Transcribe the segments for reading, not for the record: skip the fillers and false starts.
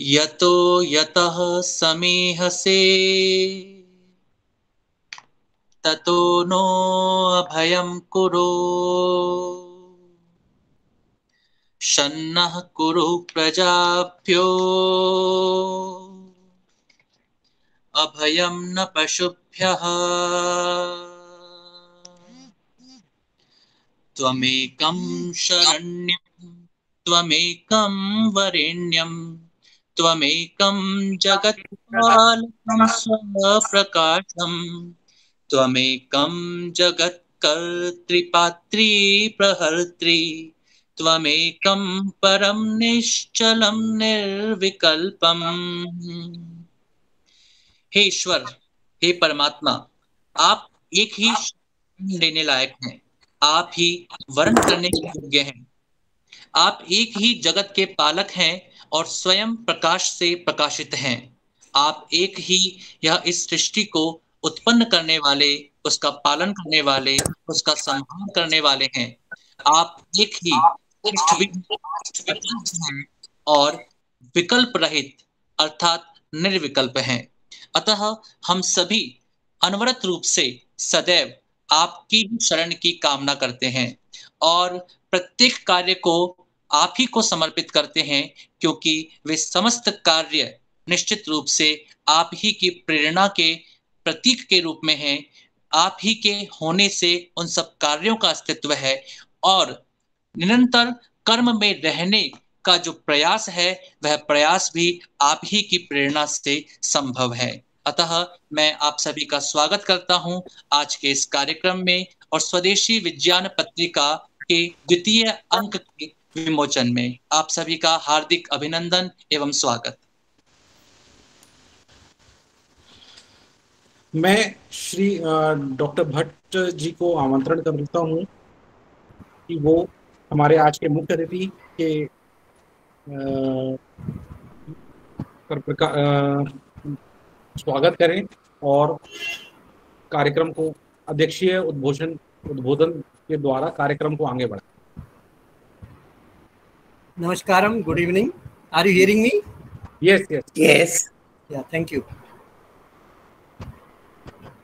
यतो यतः समीहसे ततो नो अभयं कुरु शन्नः कुरु प्रजाभ्यो अभयं न पशुभ्यः त्वमेकं शरण्यं त्वमेकं वरेण्यं त्वमेकं जगत्पालकं स्वप्रकाशं त्वमेकं जगत्कर्तृपात्री प्रहर्त्री त्वमेकं परं निश्चलं निर्विकल्पम्। हे ईश्वर, हे परमात्मा, आप एक ही शरण लेने लायक हैं, आप ही वर्ण करने के योग्य हैं, आप एक ही जगत के पालक हैं और स्वयं प्रकाश से प्रकाशित हैं। आप एक ही यह इस सृष्टि को उत्पन्न करने वाले, उसका पालन करने वाले, उसका संहार करने वाले हैं। आप एक ही विकल्प हैं और विकल्प रहित अर्थात निर्विकल्प हैं। अतः हम सभी अनवरत रूप से सदैव आपकी ही शरण की कामना करते हैं और प्रत्येक कार्य को आप ही को समर्पित करते हैं, क्योंकि वे समस्त कार्य निश्चित रूप से आप ही की प्रेरणा के प्रतीक के रूप में हैं। आप ही के होने से उन सब कार्यों का अस्तित्व है और निरंतर कर्म में रहने का जो प्रयास है वह प्रयास भी आप ही की प्रेरणा से संभव है। अतः मैं आप सभी का स्वागत करता हूं आज के इस कार्यक्रम में और स्वदेशी विज्ञान पत्रिका के द्वितीय अंक के विमोचन में। आप सभी का हार्दिक अभिनंदन एवं स्वागत। मैं श्री डॉक्टर भट्ट जी को आमंत्रण करता हूं कि वो हमारे आज के मुख्य अतिथि के स्वागत करें और कार्यक्रम को अध्यक्षीय उद्बोधन के द्वारा कार्यक्रम को आगे बढ़ाएं। Namaskaram, good evening. Are you hearing me? Yes. Yes. Yeah, thank you.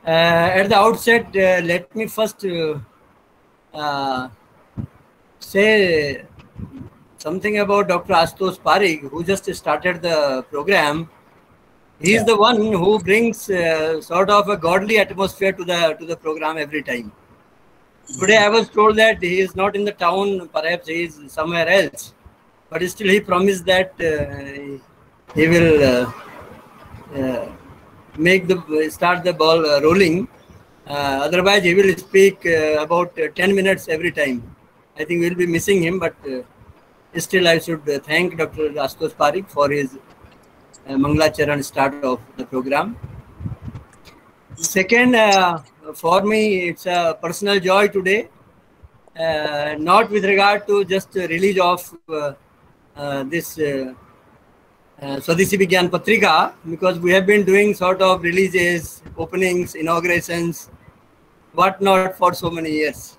At the outset, let me first say something about Dr. Ashutosh Parikh, who just started the program. He is the one who brings sort of a godly atmosphere to the program every time. Today I was told that he is not in the town, perhaps he is somewhere else, but still he promised that he will start the ball rolling. Otherwise he will speak about 10 minutes every time. I think we'll be missing him, but still I should thank Dr. Ashutosh Parikh for his Mangalacharan start of the program. Second, for me, it's a personal joy today, not with regard to just the release of this Swadeshi Vigyan Patrika, because we have been doing sort of releases, openings, inaugurations, whatnot for so many years.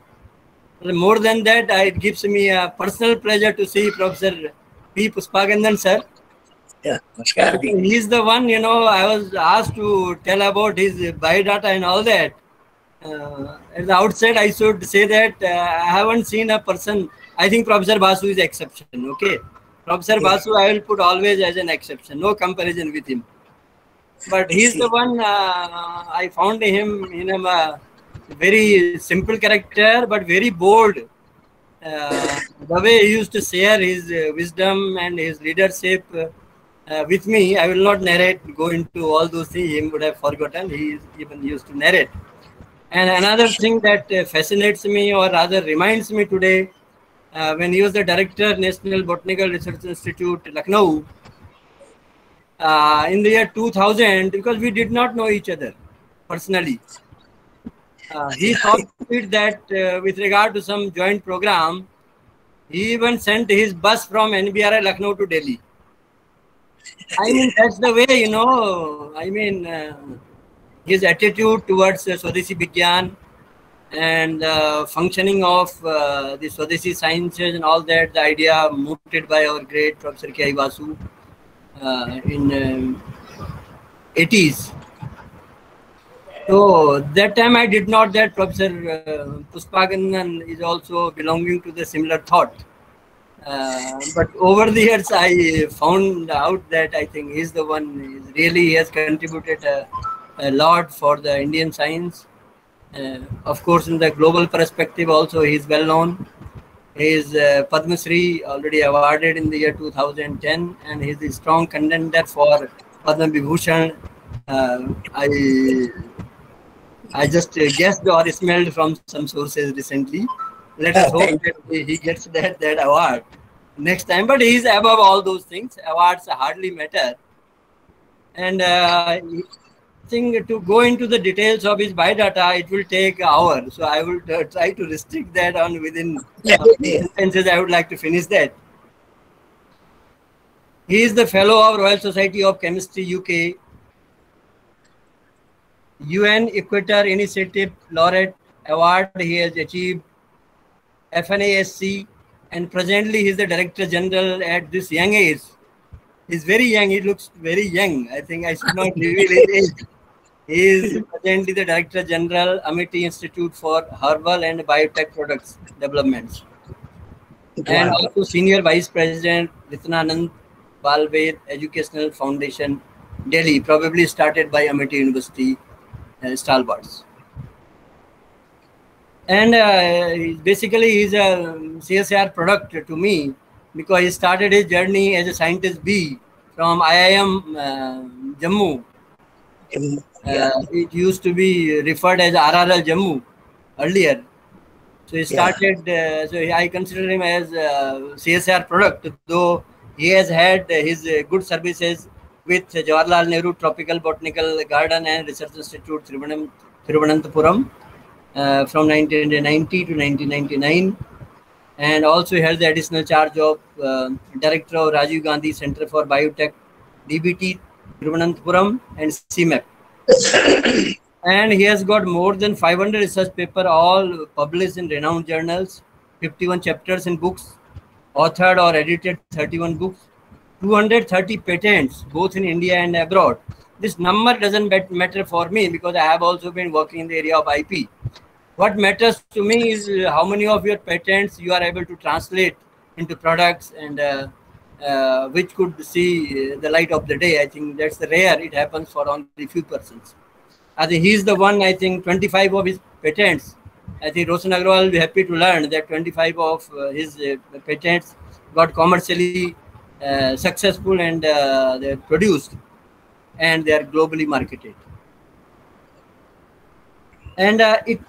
More than that, it gives me a personal pleasure to see Professor P. Pushpagandan sir. Yeah, he is the one, I was asked to tell about his biodata and all that. At the outset, I should say that I haven't seen a person. I think Professor Basu is exception. Okay, Professor Basu, I will put always as an exception. No comparison with him. But he is the one. I found him in a very simple character, but very bold. The way he used to share his wisdom and his leadership with me, I will not go into all those things. He would have forgotten. He even used to narrate. And another thing that fascinates me, or rather reminds me today, when he was the director, National Botanical Research Institute, Lucknow, in the year 2000, because we did not know each other personally. He thought that with regard to some joint program, he even sent his bus from NBRI Lucknow to Delhi. I mean, that's the way, his attitude towards Swadeshi Vigyan and functioning of the Swadeshi sciences and all that, the idea mooted by our great Professor K.I. Vasu. in 80s. So that time I did not that Professor Puspagandan is also belonging to the similar thought. But over the years I found out that I think he's the one, he has contributed a lot for the Indian science. Of course, in the global perspective also he is well known. He is Padma Shri, already awarded in the year 2010, and he is a strong contender for Padma Vibhushan. I just guessed or smelled from some sources recently. Let us hope that he gets that award next time. But he is above all those things. Awards hardly matter. And I think to go into the details of his biodata, it will take hours. So I will try to restrict that on within sentences. I would like to finish that. He is the fellow of Royal Society of Chemistry, UK. UN Equator Initiative Laureate Award he has achieved, FNASC, and presently he is the Director General at this young age. He's very young, he looks very young. I think I should not reveal his age. He is presently the Director General, Amity Institute for Herbal and Biotech Products Developments. And also Senior Vice President, Ritananand Balved Educational Foundation, Delhi, probably started by Amity University. Stalwarts. And basically he's a CSIR product to me, because he started his journey as a scientist B from IIM Jammu. It used to be referred as RRL Jammu earlier. So he started, so I consider him as a CSIR product, though he has had his good services with Jawaharlal Nehru Tropical Botanical Garden and Research Institute, Thiruvananthapuram, from 1990 to 1999. And also held the additional charge of Director of Rajiv Gandhi Center for Biotech, DBT, Thiruvananthapuram, and CMAP. And he has got more than 500 research papers, all published in renowned journals, 51 chapters in books, authored or edited 31 books, 230 patents, both in India and abroad. This number doesn't matter for me, because I have also been working in the area of IP. What matters to me is how many of your patents you are able to translate into products, and which could see the light of the day. I think that's the rare. It happens for only few persons. I think he's the one. I think 25 of his patents. I think Roshan Agrawal will be happy to learn that 25 of his patents got commercially successful, and they're produced, and they are globally marketed. And it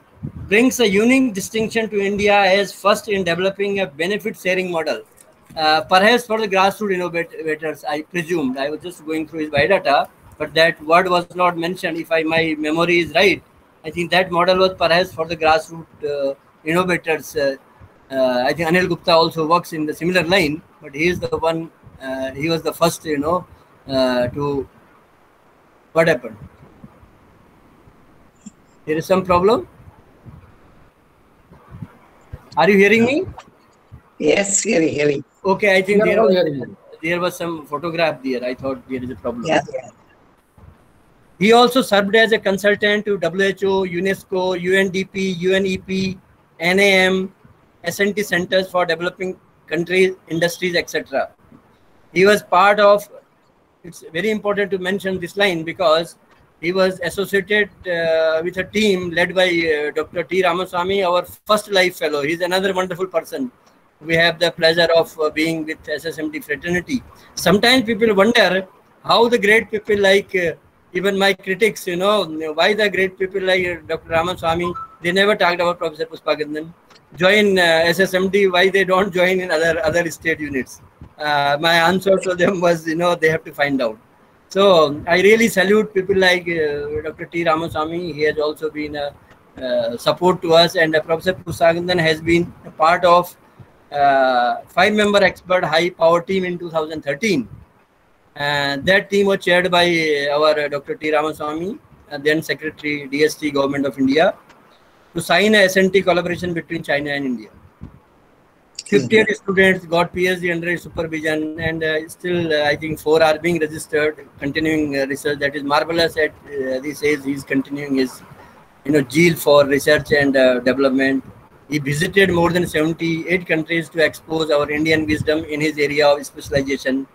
brings a unique distinction to India as first in developing a benefit sharing model, perhaps for the grassroots innovators. I presumed, I was just going through his biodata, but that word was not mentioned. If my memory is right, I think that model was perhaps for the grassroots innovators. I think Anil Gupta also works in the similar line, but he is the one, he was the first, to, what happened? There is some problem? Are you hearing me? Yes, hearing. Okay, I think there was some photograph there. I thought there is a problem. Yeah. He also served as a consultant to WHO, UNESCO, UNDP, UNEP, NAM, S&T centers for developing countries, industries, etc. He was part of, it's very important to mention this line, because he was associated with a team led by Dr. T. Ramaswamy, our first life fellow. He's another wonderful person. We have the pleasure of being with SSMD fraternity. Sometimes people wonder how the great people like, even my critics, why the great people like Dr. Ramaswamy, they never talked about Professor Puspagandan, join SSMD, why they don't join in other state units. My answer to them was, they have to find out. So I really salute people like Dr. T. Ramaswamy. He has also been a support to us, and Professor Puspagandan has been a part of 5-member expert high power team in 2013. That team was chaired by our Dr. T. Ramaswamy, then Secretary DST Government of India, to sign a S&T collaboration between China and India. 58 students got PhD under his supervision, and still I think 4 are being registered, continuing research. That is marvelous. At this age, he's continuing his, zeal for research and development. He visited more than 78 countries to expose our Indian wisdom in his area of specialization.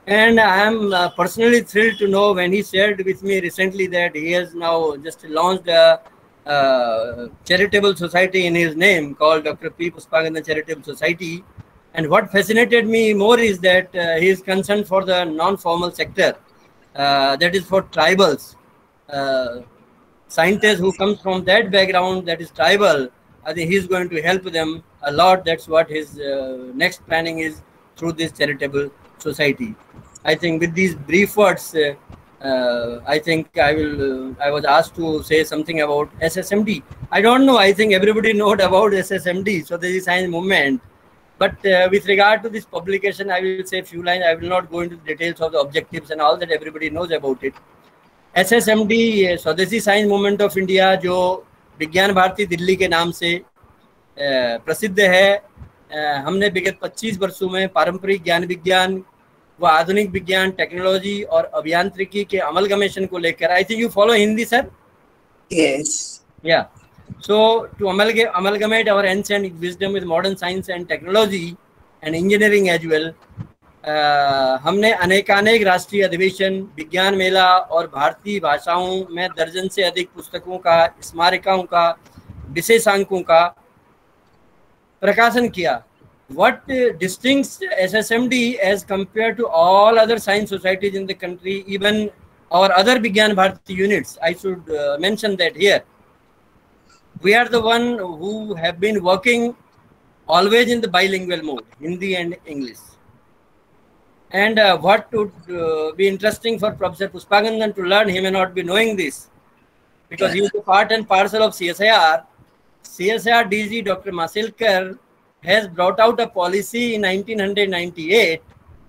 And I am personally thrilled to know when he shared with me recently that he has now just launched a charitable society in his name called Dr. P. Puspagandan Charitable Society. And what fascinated me more is that he is concerned for the non-formal sector, that is for tribals. Scientists who come from that background, that is tribal, I think he's going to help them a lot. That's what his next planning is through this charitable society. I think with these brief words, I think I was asked to say something about SSMD. I don't know. I think everybody knows about SSMD. So there is science movement. But with regard to this publication, I will say a few lines. I will not go into the details of the objectives and all that. Everybody knows about it. SSMD, स्वदेशी science movement of India, जो विज्ञान भारती दिल्ली के नाम से प्रसिद्ध है। हमने विगत 25 वर्षों में पारंपरिक ज्ञान विज्ञान व आधुनिक विज्ञान, टेक्नोलॉजी और अभियांत्रिकी के अमलगमेशन को लेकर, I think you follow Hindi sir? Yes. Yeah. So to amalgamate our ancient wisdom with modern science and technology and engineering as well, हमने अनेकानेक राष्ट्रीय अधिवेशन, विज्ञान मेला और भारतीय भाषाओं में दर्जन से अधिक पुस्तकों का, स्मारिकाओं का, विशेषांकों का प्रकाशन किया. What distincts SSMD as compared to all other science societies in the country, even our other Vigyan Bharati units, I should mention that here. We are the one who have been working always in the bilingual mode, Hindi and English. And what would be interesting for Professor Puspagandan to learn, he may not be knowing this, because he is a part and parcel of CSIR. CSIR DG Dr. Masilkar has brought out a policy in 1998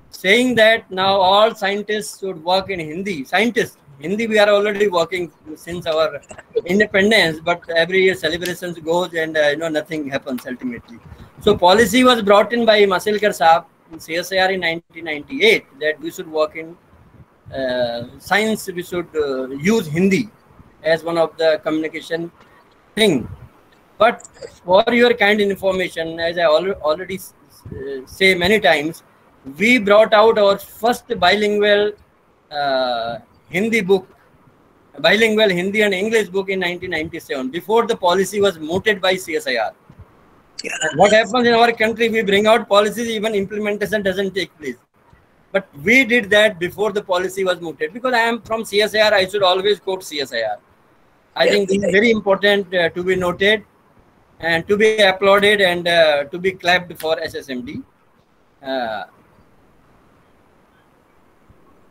saying that now all scientists should work in Hindi. Scientists, Hindi we are already working since our independence, but every year celebrations goes and nothing happens ultimately. So policy was brought in by Masilkar Saab in CSIR in 1998 that we should work in science, we should use Hindi as one of the communication thing. But for your kind information, as I already say many times, we brought out our first bilingual Hindi book, bilingual Hindi and English book in 1997, before the policy was mooted by CSIR. Yeah. What happens in our country, we bring out policies, even implementation doesn't take place. But we did that before the policy was mooted. Because I am from CSIR, I should always quote CSIR. I think this is very important to be noted and to be applauded and to be clapped for SSMD.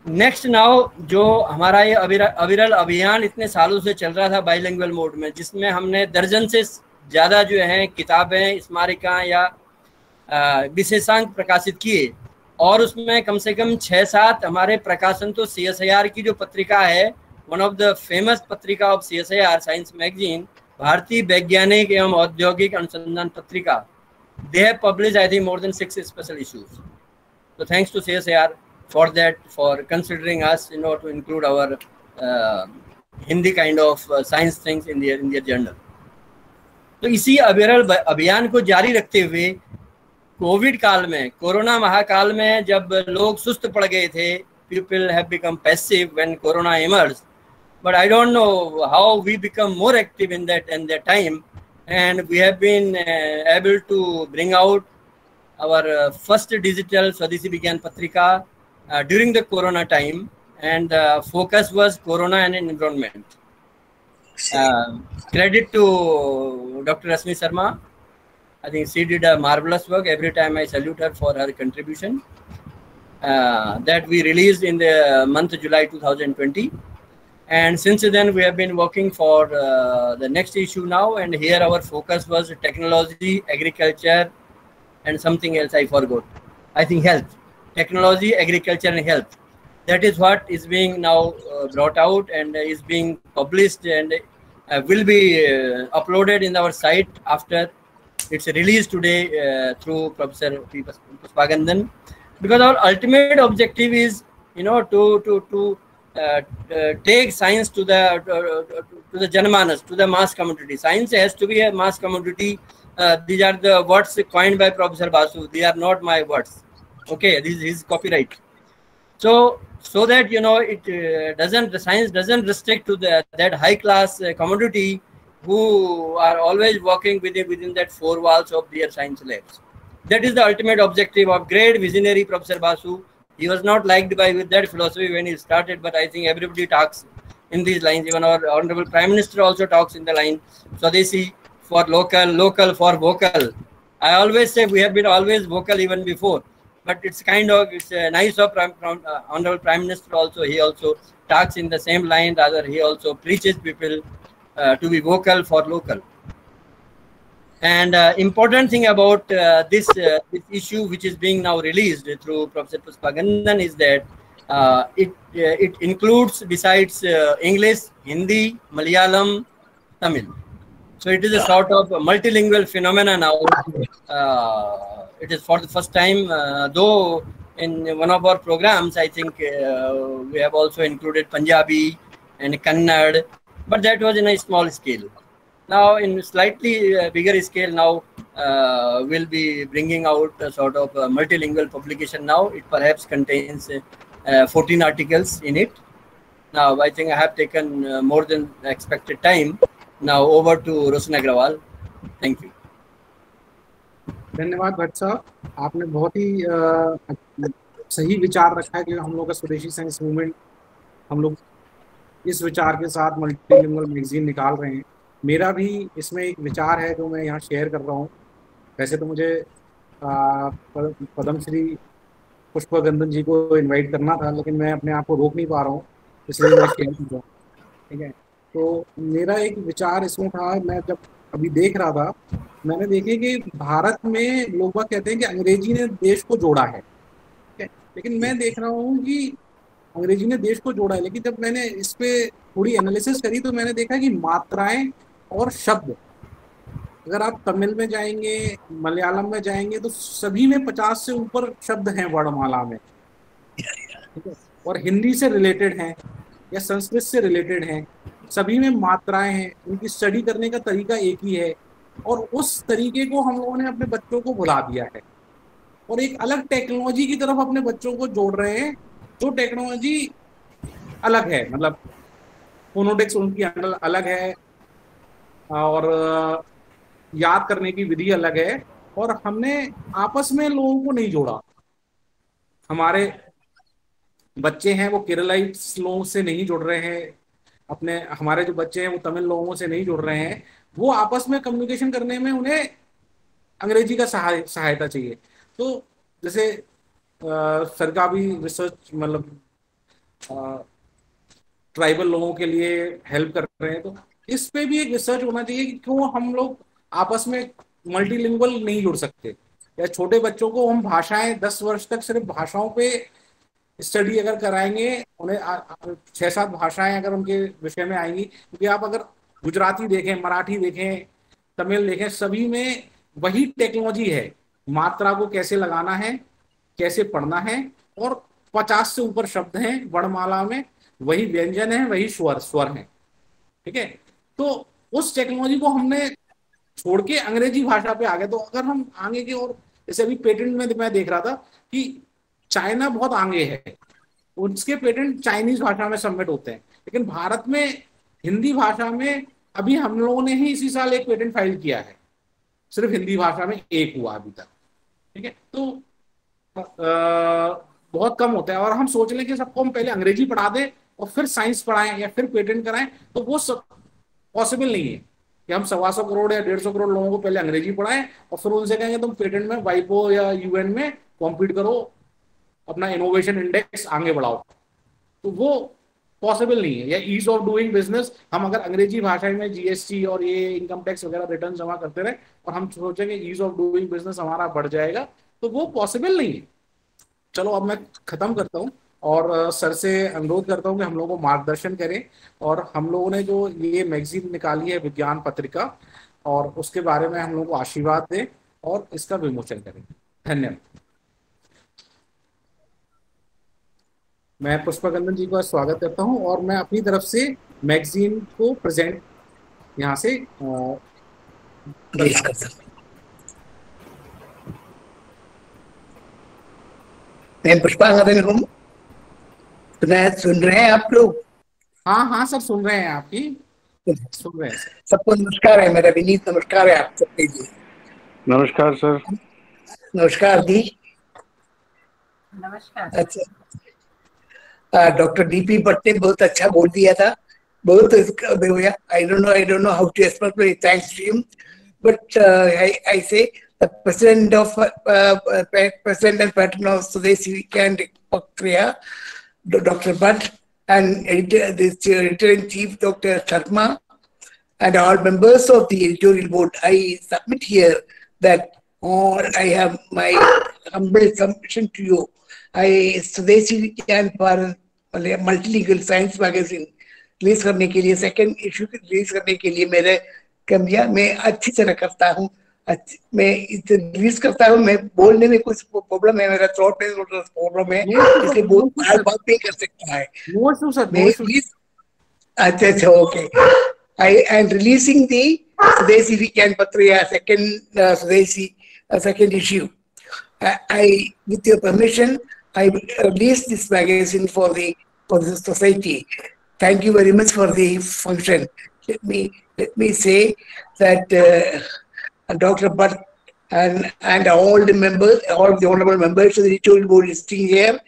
Next now, जो हमारा ये अविरल अभियान इतने सालों से चल रहा था बाइलिंगुअल मोड में, जिसमें हमने दर्जन से ज़्यादा जो हैं किताबें, स्मारिका या विशेषांक प्रकाशित किए, और उसमें कम से कम 6-7 हमारे प्रकाशन तो CSIR की जो पत्रिका है, वन ऑफ द फेमस पत्रिका ऑफ CSIR साइंस मैगजीन, भारतीय वैज्ञानिक एवं औद्योगिक अनुसंधान पत्रिका, they have published I think more than 6 special issues. So thanks to CSIR for that, for considering us, to include our Hindi kind of science things in their journal. तो इसी अविरल अभियान को जारी रखते हुए कोविड काल में, कोरोना महाकाल में, जब लोग सुस्त पड़ गए थे, people have become passive when corona emerged. But I don't know how we become more active in that time, and we have been able to bring out our first digital Swadeshi Vigyan Patrika during the corona time, and focus was corona and environment. Credit to Dr. Rasmi Sharma. I think she did a marvelous work. Every time I salute her for her contribution. That we released in the month of July 2020. And since then, we have been working for the next issue now. And here our focus was technology, agriculture, and something else I forgot. I think health. Technology, agriculture, and health. That is what is being now brought out and is being published and will be uploaded in our site after it's released today through Professor P. Pushpagandan, because our ultimate objective is, to take science to the Janamanas, to the mass community. Science has to be a mass community. These are the words coined by Professor Basu. They are not my words. Okay, this is his copyright. So that the science doesn't restrict to that high class community who are always working within that four walls of their science labs. That is the ultimate objective of great visionary Professor Basu. He was not liked with that philosophy when he started, but I think everybody talks in these lines. Even our Honorable Prime Minister also talks in the line, Swadeshi for local, local for vocal. I always say we have been always vocal even before, but it's nice of Honorable Prime Minister also. He also talks in the same line, rather he also preaches people to be vocal for local. And important thing about this issue, which is being now released through Professor Pushpagandan, is that it includes, besides English, Hindi, Malayalam, Tamil. So it is a sort of a multilingual phenomena now. It is for the first time, though in one of our programs, I think we have also included Punjabi and Kannada, but that was in a small scale. Now, in slightly bigger scale, now we'll be bringing out a sort of a multilingual publication. Now it perhaps contains 14 articles in it. Now I think I have taken more than expected time. Now over to Roshan Agrawal. Thank you. धन्यवाद भट्ट साहब, आपने बहुत ही सही विचार रखा है कि हम लोग का स्वदेशी साइंस मूवमेंट, हम लोग इस विचार के साथ मल्टीलिंगुअल मैगजीन निकाल रहे हैं। मेरा भी इसमें एक विचार है जो मैं यहाँ शेयर कर रहा हूँ। वैसे तो मुझे पद्मश्री पुष्पगंधन जी को इनवाइट करना था, लेकिन मैं अपने आप को रोक नहीं पा रहा हूँ, इसलिए मैं शेयर कर रहा हूँ। ठीक है, तो मेरा एक विचार इसमें था, मैं जब अभी देख रहा था, मैंने देखे कि भारत में लोग कहते हैं कि अंग्रेजी ने देश को जोड़ा है, ठीक है, लेकिन मैं देख रहा हूँ कि अंग्रेजी ने देश को जोड़ा है, लेकिन जब मैंने इस पे थोड़ी एनालिसिस करी तो मैंने देखा कि मात्राएं और शब्द, अगर आप तमिल में जाएंगे, मलयालम में जाएंगे, तो सभी में 50 से ऊपर शब्द हैं वर्णमाला में, ठीक है, और हिंदी से रिलेटेड हैं या संस्कृत से रिलेटेड हैं, सभी में मात्राएं हैं, उनकी स्टडी करने का तरीका एक ही है, और उस तरीके को हम लोगों ने अपने बच्चों को भुला दिया है और एक अलग टेक्नोलॉजी की तरफ अपने बच्चों को जोड़ रहे हैं, जो टेक्नोलॉजी अलग है, मतलब फोनोटिक्स उनकी अलग है और याद करने की विधि अलग है, और हमने आपस में लोगों को नहीं जोड़ा। हमारे बच्चे हैं वो केरलाइट्स लोगों से नहीं जुड़ रहे हैं, हमारे जो बच्चे हैं वो तमिल लोगों से नहीं जुड़ रहे हैं, वो आपस में कम्युनिकेशन करने में उन्हें अंग्रेजी का सहायता चाहिए। तो जैसे सर का भी रिसर्च, मतलब ट्राइबल लोगों के लिए हेल्प कर रहे हैं, तो इस पे भी एक रिसर्च होना चाहिए कि क्यों हम लोग आपस में मल्टीलिंगुअल नहीं जुड़ सकते, या छोटे बच्चों को हम भाषाएं 10 वर्ष तक सिर्फ भाषाओं पे स्टडी अगर कराएंगे, उन्हें 6-7 भाषाएं अगर उनके विषय में आएंगी, क्योंकि आप अगर गुजराती देखें, मराठी देखें, तमिल देखें, सभी में वही टेक्नोलॉजी है, मात्रा को कैसे लगाना है, कैसे पढ़ना है, और 50 से ऊपर शब्द हैं वर्णमाला में, वही व्यंजन है, वही स्वर है, ठीक है। तो उस टेक्नोलॉजी को हमने छोड़ के अंग्रेजी भाषा पे आ गए। तो अगर हम आगे की और, जैसे अभी पेटेंट में मैं देख रहा था कि चाइना बहुत आगे है, उसके पेटेंट चाइनीज भाषा में सबमिट होते हैं, लेकिन भारत में हिंदी भाषा में अभी हम लोगों ने ही इसी साल एक पेटेंट फाइल किया है, सिर्फ हिंदी भाषा में एक हुआ अभी तक, ठीक है। तो बहुत कम होता है, और हम सोच लें कि सबको हम पहले अंग्रेजी पढ़ा दें और फिर साइंस पढ़ाएं या फिर पेटेंट कराएं, तो वो सब पॉसिबल नहीं है कि हम 125 करोड़ या 150 करोड़ लोगों को पहले अंग्रेजी पढ़ाएं और फिर उनसे कहेंगे तुम पेटेंट में वाइपो या यूएन में कॉम्पीट करो, अपना इनोवेशन इंडेक्स आगे बढ़ाओ, तो वो पॉसिबल नहीं है। या ईज ऑफ डूइंग बिजनेस, हम अगर अंग्रेजी भाषा में जीएसटी और ये इनकम टैक्स वगैरह रिटर्न जमा करते रहे और हम सोचेंगे ईज ऑफ डूइंग बिजनेस हमारा बढ़ जाएगा, तो वो पॉसिबल नहीं है। चलो अब मैं खत्म करता हूँ और सर से अनुरोध करता हूँ कि हम लोगों को मार्गदर्शन करें, और हम लोगों ने जो ये मैगजीन निकाली है विज्ञान पत्रिका, और उसके बारे में हम लोगों को आशीर्वाद दें और इसका विमोचन करें। धन्यवाद। मैं पुष्पगंधन जी का स्वागत करता हूं और मैं अपनी तरफ से मैगजीन को प्रेजेंट यहाँ से कर सकता हूँ। मैं पुष्पागंधन हूँ। सुन रहे हैं आप लोग? हाँ हाँ सर, सुन रहे हैं, आपकी सुन रहे हैं सर। सबको नमस्कार है, मेरा विनीत नमस्कार है आप सबके लिए। नमस्कार सर। नमस्कार दी। नमस्कार। अच्छा, डॉक्टर डीपी भट्ट ने बहुत अच्छा बोल दिया था, बहुत। I don't know how to express my thanks to him, but I say the president and patron of Swadeshi Weekend Pakriya, Dr. Bhatt, and editor-in-chief Dr. Sharma, and all members of the editorial board, I submit here that I have my humble submission to you. Swadeshi Weekend for Multilingual Science Magazine release करने के लिए, second issue release करने के लिए मेरे कमियां मैं अच्छी तरह करता हूँ। मैं रिलीज करता हूँ, मैं बोलने में कुछ प्रॉब्लम है, मेरा थ्रोट में प्रॉब्लम है, इसलिए बहुत बात नहीं कर सकता है। अच्छा, okay. I am releasing the Swadeshi Weekend Patriya second issue. With your permission, I will release this magazine for the society. Thank you very much for the function. Let me say that Dr. Bhatt and all the members, all the honorable members of the editorial board is sitting here,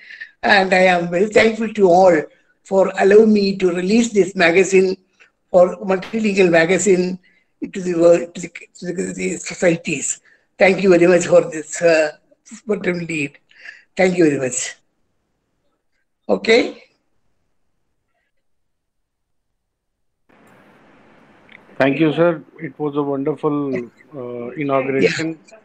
and I am very thankful to all for allowing me to release this magazine, or multilingual magazine, to the world, to the societies. Thank you very much for this lead. Thank you very much. Okay. Thank you, sir. It was a wonderful inauguration. Yeah.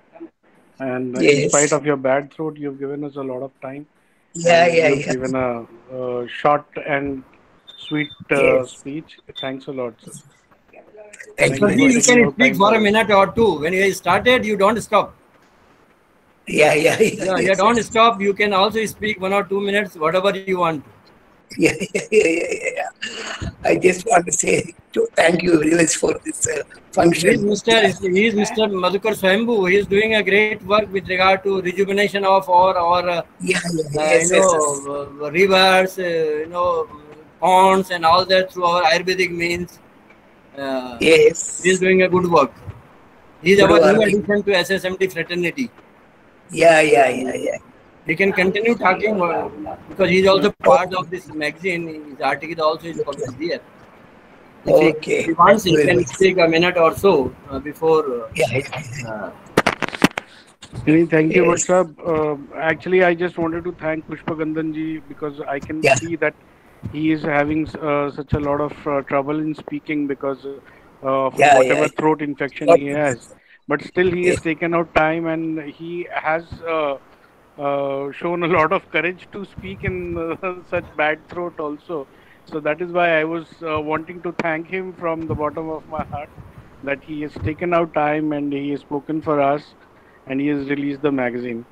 And in spite of your bad throat, you've given us a lot of time. You've given a short and sweet speech. Thanks a lot, sir. Thank you. You can speak for a minute or two. When you started, you don't stop. You don't stop. You can also speak 1 or 2 minutes, whatever you want. Yeah. I just want to say thank you very much for this function. He is Mr. Madhukar Swayambhu. He is doing a great work with regard to rejuvenation of our rivers, ponds and all that through our Ayurvedic means. He is doing a good work. He is our new addition to SSMT fraternity. Yeah. He can continue talking because he is also part of this magazine. His article also is published here. If he wants, he can speak a minute or so before. Thank you, sir. Actually, I just wanted to thank Pushpagandhan ji because I can see that he is having such a lot of trouble in speaking because of whatever throat infection he has. But still, he has taken out time and he has shown a lot of courage to speak in such bad throat also. So that is why I was wanting to thank him from the bottom of my heart that he has taken out time and he has spoken for us and he has released the magazine.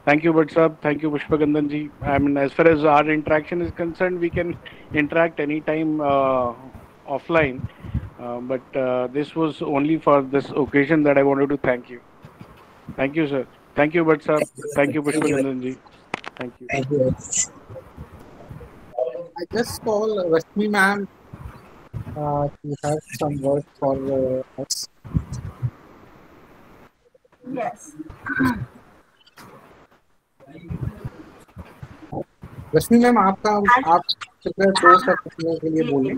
Thank you, Bhatt Sahab. Thank you, Pushpagandhan ji. I mean, as far as our interaction is concerned, we can interact anytime offline. But this was only for this occasion that I wanted to thank you. Thank you, sir. Thank you, Bhatt Sahab. Thank you, Pushpagandhan ji. Thank you. Thank you. I just call Rashmi ma'am to have some words for us. Yes. Rashmi ma'am, आप के लिए बोलें।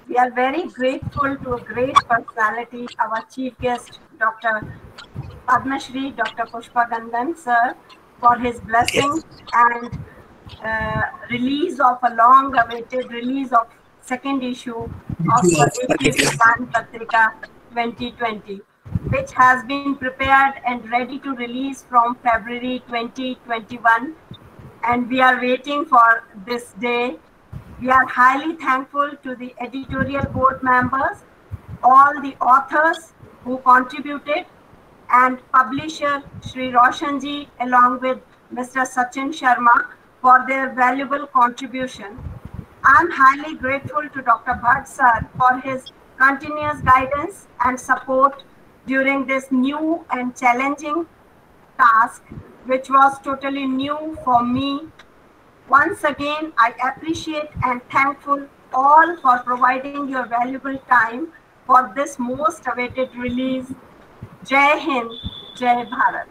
We are very grateful to a great personality, our chief guest, Dr. Padma Shri, Dr. Pushpagandhan sir, for his blessing and release of a long-awaited release of second issue of Swadeshi Weekend Patrika 2020, which has been prepared and ready to release from February 2021, and we are waiting for this day. We are highly thankful to the editorial board members, all the authors who contributed, and publisher Shri Roshan ji along with Mr. Sachin Sharma for their valuable contribution. I'm highly grateful to Dr. Bhatt sir for his continuous guidance and support during this new and challenging task, which was totally new for me. Once again, I appreciate and thankful all for providing your valuable time for this most awaited release. Jai Hind, Jai Bharat.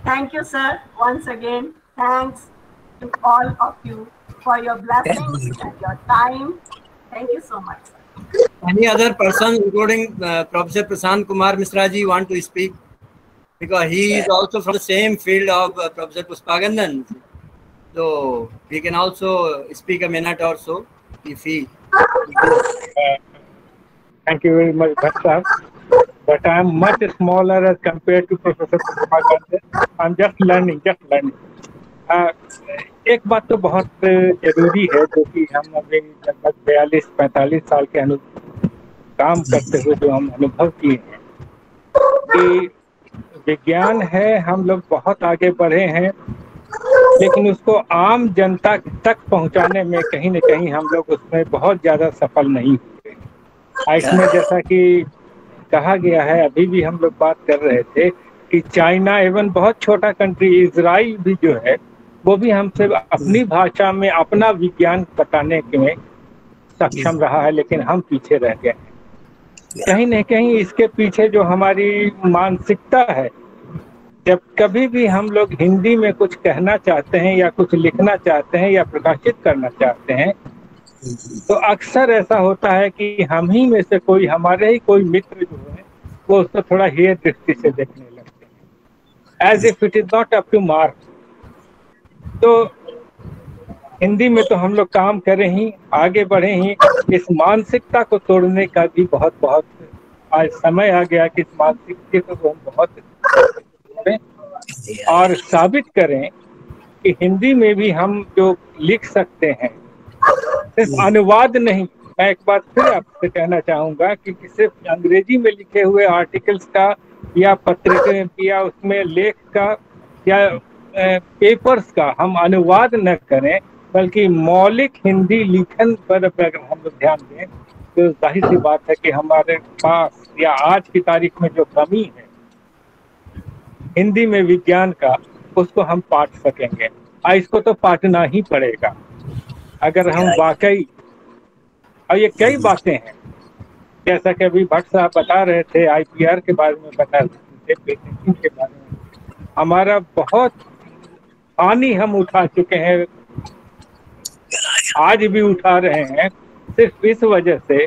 Thank you, sir. Once again, thanks to all of you for your blessings and your time. Thank you so much, sir. Any other person, including Professor Prasant Kumar Misra ji, want to speak? Because he is also from the same field of Professor Pushpagandan. So he can also speak a minute or so if he. Thank you very much, Bhatt sir. But I am much smaller as compared to Professor Pushpagandan. I am just learning. एक बात तो बहुत जरूरी है जो कि हम अभी लगभग 42-45 साल के काम करते हुए जो हम अनुभव किए हैं कि विज्ञान है, हम लोग बहुत आगे बढ़े हैं, लेकिन उसको आम जनता तक पहुंचाने में कहीं न कहीं हम लोग उसमें बहुत ज़्यादा सफल नहीं हुए। इसमें जैसा कि कहा गया है, अभी भी हम लोग बात कर रहे थे कि चाइना एवं बहुत छोटा कंट्री इजराइल भी जो है वो भी हमसे अपनी भाषा में अपना विज्ञान बताने में सक्षम रहा है, लेकिन हम पीछे रह गए हैं। कहीं न कहीं इसके पीछे जो हमारी मानसिकता है, जब कभी भी हम लोग हिंदी में कुछ कहना चाहते हैं या कुछ लिखना चाहते हैं या प्रकाशित करना चाहते हैं, तो अक्सर ऐसा होता है कि हम ही में से कोई, हमारे ही कोई मित्र जो है वो उसको थोड़ा हेय दृष्टि से देखने लगते हैं, as if it is not up to mark. तो हिंदी में तो हम लोग काम करें ही, आगे बढ़े ही, इस मानसिकता को तोड़ने का भी बहुत बहुत आज समय आ गया कि इस मानसिकता को हम बहुत तोड़ें और साबित करें कि हिंदी में भी हम जो लिख सकते हैं, सिर्फ अनुवाद नहीं। मैं एक बात फिर आपसे कहना चाहूँगा कि सिर्फ अंग्रेजी में लिखे हुए आर्टिकल्स का या पत्रिका या उसमें लेख का या पेपर्स का हम अनुवाद न करें, बल्कि मौलिक हिंदी लिखन पर अगर हम लोग ध्यान दें तो जाहिर सी बात है कि हमारे पास या आज की तारीख में जो कमी है हिंदी में विज्ञान का, उसको हम पाट सकेंगे। इसको तो पाटना ही पड़ेगा अगर हम वाकई, और ये कई बातें हैं जैसा कि अभी भट्ट साहब बता रहे थे, IPR के बारे में बता रहे थे, पेटेंटिंग के बारे में, हमारा बहुत हानि हम उठा चुके हैं, आज भी उठा रहे हैं, सिर्फ इस वजह से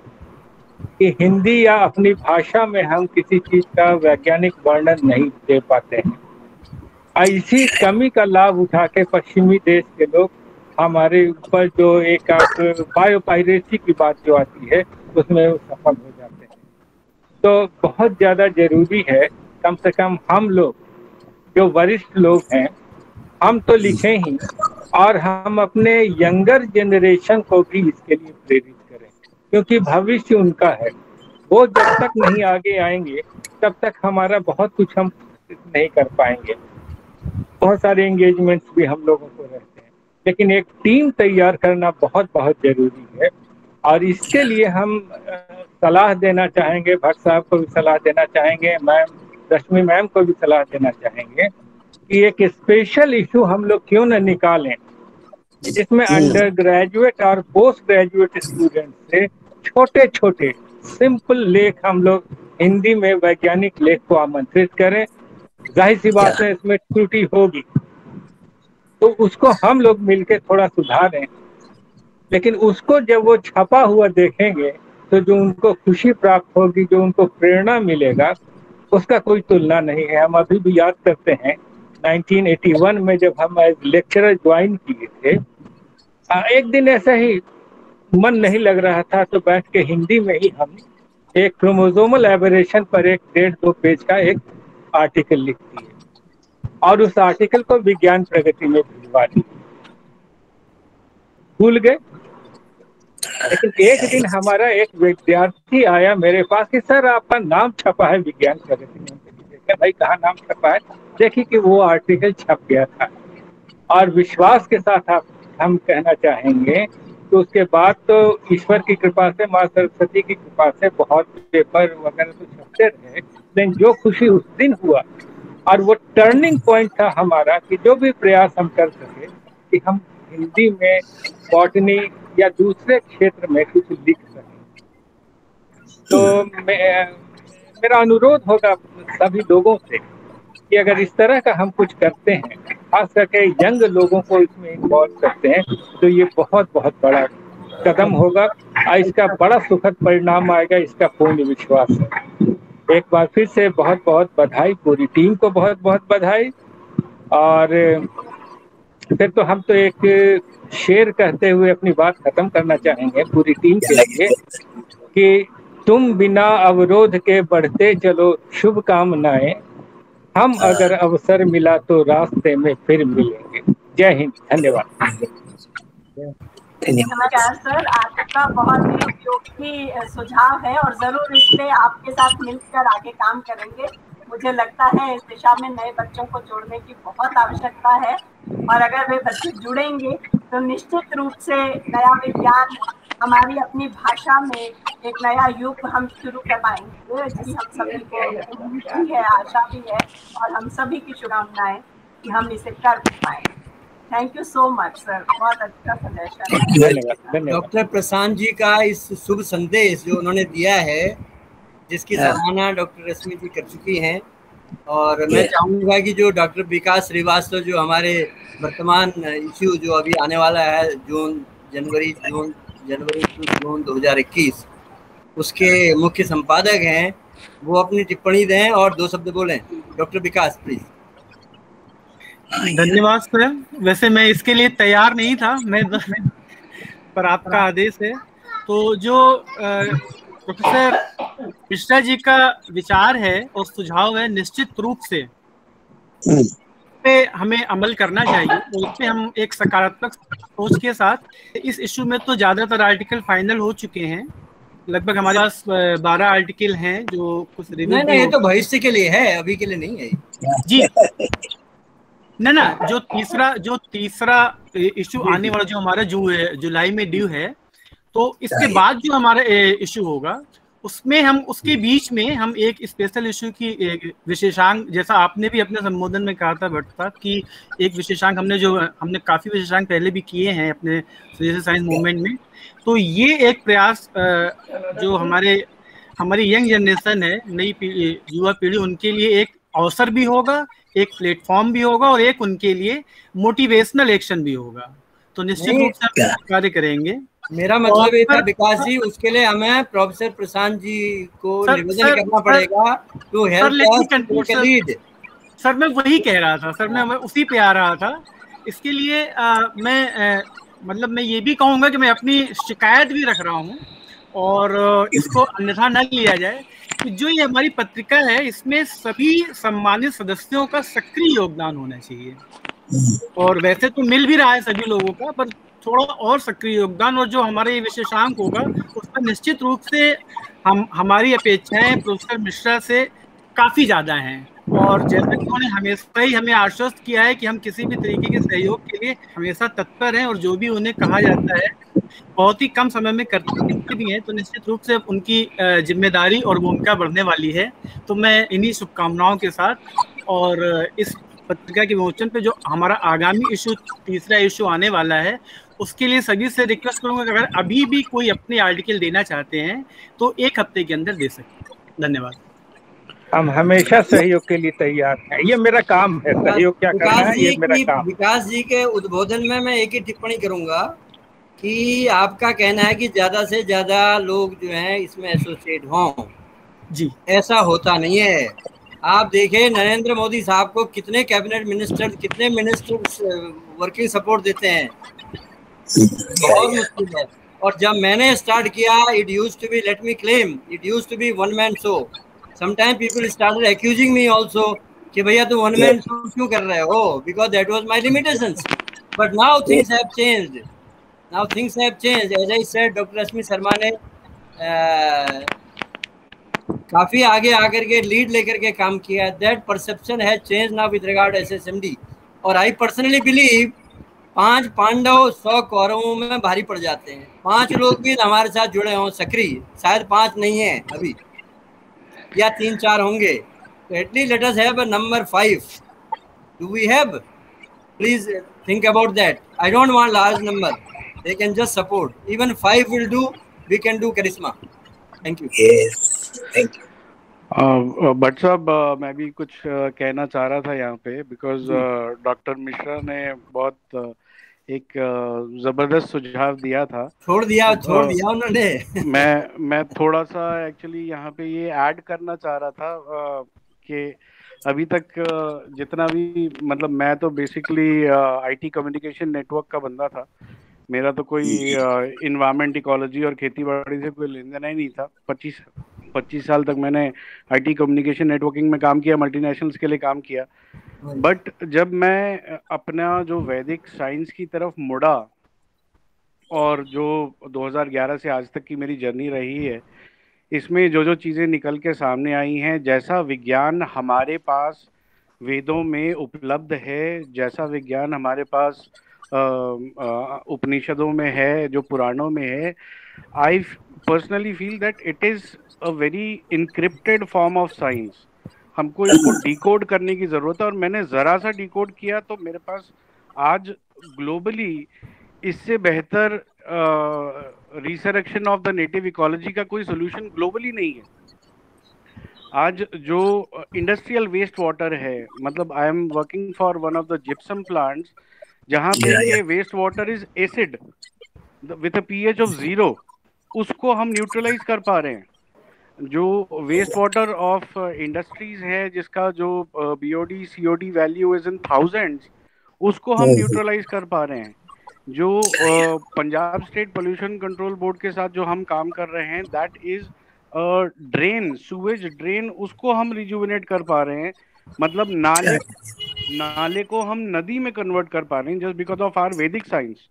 कि हिंदी या अपनी भाषा में हम किसी चीज का वैज्ञानिक वर्णन नहीं दे पाते हैं। इसी कमी का लाभ उठा के पश्चिमी देश के लोग हमारे ऊपर जो एक बायोपायरेसी की बात जो आती है उसमें सफल हो जाते हैं। तो बहुत ज़्यादा जरूरी है कम से कम हम लोग जो वरिष्ठ लोग हैं, हम तो लिखें ही और हम अपने यंगर जनरेशन को भी इसके लिए प्रेरित करें, क्योंकि भविष्य उनका है। वो जब तक नहीं आगे आएंगे तब तक हमारा बहुत कुछ हम नहीं कर पाएंगे। बहुत सारे एंगेजमेंट्स भी हम लोगों को रहते हैं, लेकिन एक टीम तैयार करना बहुत बहुत जरूरी है। और इसके लिए हम सलाह देना चाहेंगे, भट्ट साहब को भी सलाह देना चाहेंगे, मैम रश्मि मैम को भी सलाह देना चाहेंगे कि एक स्पेशल इशू हम लोग क्यों न निकालें जिसमें अंडर ग्रेजुएट और पोस्ट ग्रेजुएट स्टूडेंट से छोटे छोटे सिंपल लेख हम लोग हिंदी में वैज्ञानिक लेख को आमंत्रित करें। जाहिर सी बात है इसमें त्रुटि होगी तो उसको हम लोग मिलकर थोड़ा सुधारें, लेकिन उसको जब वो छपा हुआ देखेंगे तो जो उनको खुशी प्राप्त होगी, जो उनको प्रेरणा मिलेगा, उसका कोई तुलना नहीं है। हम अभी भी याद करते हैं 1981 में जब हम एज लेक्चरर ज्वाइन किए थे, एक दिन ऐसा ही मन नहीं लग रहा था तो बैठ के हिंदी में ही हम एक क्रोमोसोमल एबरेशन पर एक 1.5-2 पेज का एक आर्टिकल लिख दिए और उस आर्टिकल को विज्ञान प्रगति में भिजवा दिया। भूल गए लेकिन एक दिन हमारा एक विद्यार्थी आया मेरे पास कि सर आपका नाम छपा है विज्ञान प्रगति में। देखा भाई कहाँ नाम छपा है, देखी कि वो आर्टिकल छप गया था। और विश्वास के साथ हम कहना चाहेंगे तो उसके बाद तो ईश्वर की कृपा से, माँ सरस्वती की कृपा से बहुत पेपर वगैरह तो छपते रहे, लेकिन जो खुशी उस दिन हुआ और वो टर्निंग पॉइंट था हमारा कि जो भी प्रयास हम कर सके कि हम हिंदी में बॉटनी या दूसरे क्षेत्र में कुछ लिख सकें। तो मेरा अनुरोध होगा सभी लोगों से कि अगर इस तरह का हम कुछ करते हैं, खास करके यंग लोगों को इसमें इन्वॉल्व करते हैं, तो ये बहुत बहुत बड़ा कदम होगा और इसका बड़ा सुखद परिणाम आएगा, इसका पूर्ण विश्वास है। एक बार फिर से बहुत बहुत बधाई, पूरी टीम को बहुत बहुत बधाई। और फिर तो हम तो एक शेर कहते हुए अपनी बात खत्म करना चाहेंगे पूरी टीम के लिए कि तुम बिना अवरोध के बढ़ते चलो शुभकामनाएं, हम अगर अवसर मिला तो रास्ते में फिर मिलेंगे। जय हिंद, धन्यवाद। नमस्कार सर, आपका बहुत ही उपयोगी सुझाव है और जरूर इस पे आपके साथ मिलकर आगे काम करेंगे। मुझे लगता है इस दिशा में नए बच्चों को जोड़ने की बहुत आवश्यकता है और अगर वे बच्चे जुड़ेंगे तो निश्चित रूप से नया विज्ञान, हमारी अपनी भाषा में एक नया युग हम शुरू कर पाएंगे। इसकी हम सभी को उम्मीद भी है, आशा भी है और हम सभी की शुभकामनाएं कि हम इसे कर पाएंगे। Thank you so much sir, बहुत अच्छा सजेशन। डॉक्टर प्रशांत जी का इस शुभ संदेश जो उन्होंने दिया है, जिसकी सराहना डॉक्टर रश्मि जी कर चुकी हैं, और मैं चाहूँगा कि जो डॉक्टर विकास श्रीवास्तव जो हमारे वर्तमान इश्यू जो अभी आने वाला है जनवरी टू जून 2021 उसके मुख्य संपादक हैं, वो अपनी टिप्पणी दें और 2 शब्द बोलें। Doctor Vikas please. धन्यवाद सर। वैसे मैं इसके लिए तैयार नहीं था, पर आपका आदेश है। तो जो प्रोफेसर मिश्रा जी का विचार है और सुझाव है, निश्चित रूप से पे हमें अमल करना चाहिए। तो इसमें हम एक सकारात्मक सोच के साथ, इस इशू में तो ज़्यादातर आर्टिकल फाइनल हो चुके हैं, लगभग हमारे पास 12 आर्टिकल हैं जो कुछ रिव्यू। नहीं, ये तो भविष्य के लिए है, अभी के लिए नहीं है जी। ना जो तीसरा इशू आने वाला जो हमारा जुलाई में ड्यू है, तो इसके बाद जो हमारा इशू होगा उसमें हम उसके बीच में हम एक स्पेशल इशू की एक विशेषांक, जैसा आपने भी अपने संबोधन में कहा था भट्ट साहब कि एक विशेषांक हमने काफ़ी विशेषांक पहले भी किए हैं अपने सोशल साइंस मूवमेंट में। तो ये एक प्रयास जो हमारी यंग जनरेशन है, नई युवा पीढ़ी, उनके लिए एक अवसर भी होगा, एक प्लेटफॉर्म भी होगा और एक उनके लिए मोटिवेशनल एक्शन भी होगा। तो निश्चित रूप से हम कार्य करेंगे। मेरा मतलब ये था विकास जी, उसके लिए हमें प्रोफेसर प्रशांत जी को निवेदन करना पड़ेगा टू हेल्प। सर मैं वही कह रहा था सर, मैं उसी पे आ रहा था। इसके लिए मैं ये भी कहूँगा कि मैं अपनी शिकायत भी रख रहा हूँ और इसको अन्यथा न लिया जाए कि जो ये हमारी पत्रिका है, इसमें सभी सम्मानित सदस्यों का सक्रिय योगदान होना चाहिए। और वैसे तो मिल भी रहा है सभी लोगों का, पर थोड़ा और सक्रिय योगदान। और जो हमारे विशेषांक होगा उस पर निश्चित रूप से हमारी अपेक्षाएं प्रोफेसर मिश्रा से काफ़ी ज़्यादा हैं। और जैसा कि उन्होंने हमेशा ही हमें आश्वस्त किया है कि हम किसी भी तरीके के सहयोग के लिए हमेशा तत्पर हैं और जो भी उन्हें कहा जाता है बहुत ही कम समय में करते भी हैं। तो निश्चित रूप से उनकी जिम्मेदारी और भूमिका बढ़ने वाली है। तो मैं इन्हीं शुभकामनाओं के साथ और इस पत्रिका के विमोचन पे जो हमारा आगामी इशू, तीसरा इशू आने वाला है, उसके लिए सभी से रिक्वेस्ट करूंगा कि अगर अभी भी कोई अपने आर्टिकल देना चाहते हैं तो 1 हफ्ते के अंदर दे सकते। धन्यवाद। हम हमेशा सहयोग के लिए तैयार हैं, ये मेरा काम है, सहयोग क्या करना है ये मेरा काम। विकास जी के उद्बोधन में मैं एक ही टिप्पणी करूंगा कि आपका कहना है कि ज्यादा से ज्यादा लोग जो हैं इसमें एसोसिएट हों। जी, ऐसा होता नहीं है। आप देखिए नरेंद्र मोदी साहब को कितने कैबिनेट मिनिस्टर, कितने मिनिस्टर्स वर्किंग सपोर्ट देते हैं, बहुत मुश्किल है। और जब मैंने स्टार्ट किया, it used to be, let me claim, it used to be one man show. Sometime people started accusing me also कि भैया तुम वन मैन शो क्यों कर रहे हो, because that was my limitations. But now things have changed. Now things have changed. As I said, Dr. Rashmi Sharma ने काफी आगे आकर के लीड लेकर के काम किया. That perception has changed now with regard to SSMD. और I personally believe 5 पांडव 100 कौरवों में भारी पड़ जाते हैं. 5 लोग भी हमारे साथ जुड़े हों सक्रिय, शायद 5 नहीं है अभी, या 3-4 होंगे. तो at least let us have a number 5. Do we have? Please think about that. I don't want large number. They can just support. Even 5 will do. We can do charisma. Thank you. Yes, thank you. Bhatt साहब, मैं भी कुछ कहना चाह रहा था यहाँ पे, बिकॉज डॉक्टर मिश्रा ने बहुत एक जबरदस्त सुझाव दिया था. छोड़ दिया उन्होंने. मैं थोड़ा सा एक्चुअली यहाँ पे ये ऐड करना चाह रहा था कि अभी तक जितना भी, मतलब मैं तो बेसिकली आईटी कम्युनिकेशन नेटवर्क का बंदा था. मेरा तो कोई इन्वायरमेंट, इकोलॉजी और खेती बाड़ी से कोई लेन देना ही नहीं था. 25 साल तक मैंने आईटी कम्युनिकेशन नेटवर्किंग में काम किया, मल्टीनेशनल्स के लिए काम किया. बट जब मैं अपना जो वैदिक साइंस की तरफ मुड़ा और जो 2011 से आज तक की मेरी जर्नी रही है, इसमें जो चीज़ें निकल के सामने आई हैं, जैसा विज्ञान हमारे पास वेदों में उपलब्ध है, जैसा विज्ञान हमारे पास उपनिषदों में है, जो पुराणों में है, I personally feel that it is a very encrypted form of science. हमको इसको डिकोड करने की ज़रूरत है. और मैंने ज़रा सा डिकोड किया तो मेरे पास आज ग्लोबली इससे बेहतर resurrection of the native ecology का कोई सोल्यूशन ग्लोबली नहीं है. आज जो इंडस्ट्रियल वेस्ट वाटर है, मतलब I am working for one of the gypsum plants, जहाँ पे ये waste water is acid with a pH of 0, उसको हम न्यूट्रलाइज कर पा रहे हैं. जो वेस्ट वाटर ऑफ इंडस्ट्रीज है, जिसका जो BOD COD value is in thousands, उसको हम न्यूट्रलाइज कर पा रहे हैं. जो Punjab state pollution control board के साथ जो हम काम कर रहे हैं, that is drain, sewage drain, उसको हम रिजुविनेट कर पा रहे हैं. मतलब नाले को हम नदी में कन्वर्ट कर पा रहे हैं जस्ट बिकॉज ऑफ आवर वैदिक साइंस.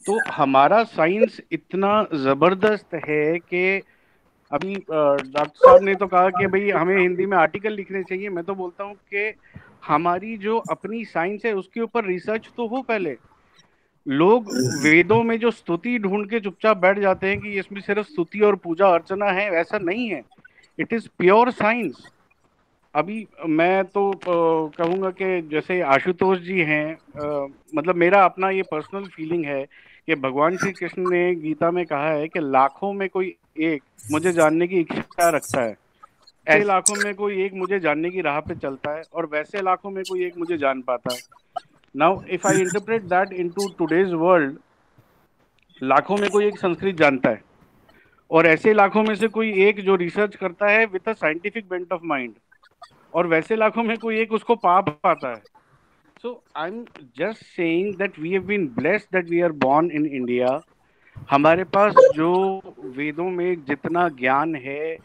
तो हमारा साइंस इतना जबरदस्त है कि अभी डॉक्टर साहब ने तो कहा कि भाई हमें हिंदी में आर्टिकल लिखने चाहिए. मैं तो बोलता हूँ कि हमारी जो अपनी साइंस है उसके ऊपर रिसर्च तो हो पहले. लोग वेदों में जो स्तुति ढूंढ के चुपचाप बैठ जाते हैं कि इसमें सिर्फ स्तुति और पूजा अर्चना है, ऐसा नहीं है. It is pure science. अभी मैं तो कहूँगा कि जैसे आशुतोष जी हैं, मतलब मेरा अपना ये पर्सनल फीलिंग है कि भगवान श्री कृष्ण ने गीता में कहा है कि लाखों में कोई एक मुझे जानने की इच्छा रखता है, ऐसे लाखों में कोई एक मुझे जानने की राह पे चलता है, और वैसे लाखों में कोई एक मुझे जान पाता है. Now if I interpret that into today's world, लाखों में कोई एक संस्कृत जानता है, और ऐसे लाखों में से कोई एक जो रिसर्च करता है with a scientific bent of mind, और वैसे लाखों में कोई एक उसको पा पाता है. So I'm just saying that we have been blessed that we are born in India. हमारे पास जो वेदों में जितना ज्ञान है,